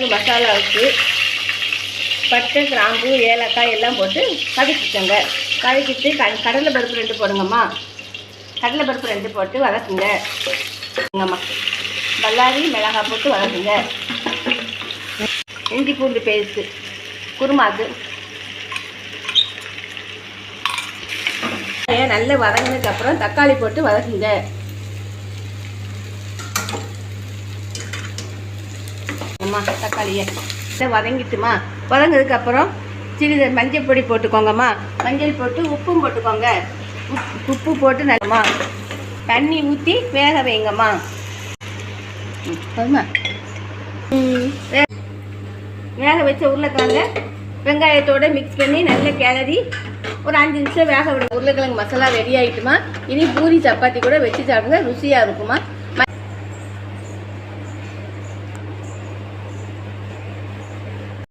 குழம்பு மசாலாவுக்கு பட்டை, கிராம்பு, ஏலக்காய் எல்லாம் போட்டு வதக்கிக்கோங்க. வதக்கிட்டு கடலை பருப்பு 2 போடுங்கம்மா. கடலை பருப்பு 2 போட்டு வதக்குங்க. பல்லாரி மிளகாய் போட்டு வதக்குங்க. இஞ்சி பூண்டு பேஸ்ட்டு குருமாக்கு நல்லா வதங்கினதுக்கப்புறம் தக்காளி போட்டு வதக்குங்க. அம்மா தக்காளியை வதங்கிட்டுமா, வதங்கினதுக்கப்புறம் சிறிது மஞ்சள் பொடி போட்டுக்கோங்கம்மா. மஞ்சள் போட்டு உப்பும் போட்டுக்கோங்க. உப்பு போட்டு நல்லம்மா தண்ணி ஊற்றி வேக வைங்கம்மா. போதுமா? வேக வச்ச உருளைக்கிழங்க வெங்காயத்தோடு மிக்ஸ் பண்ணி நல்ல கிளறி ஒரு 5 நிமிஷம் வேக விடுங்க. உருளைக்கிழங்கு மசாலா ரெடி ஆகிட்டுமா. இனி பூரி சப்பாத்தி கூட வச்சு சாப்பிடுங்க, ருசியாக இருக்குமா.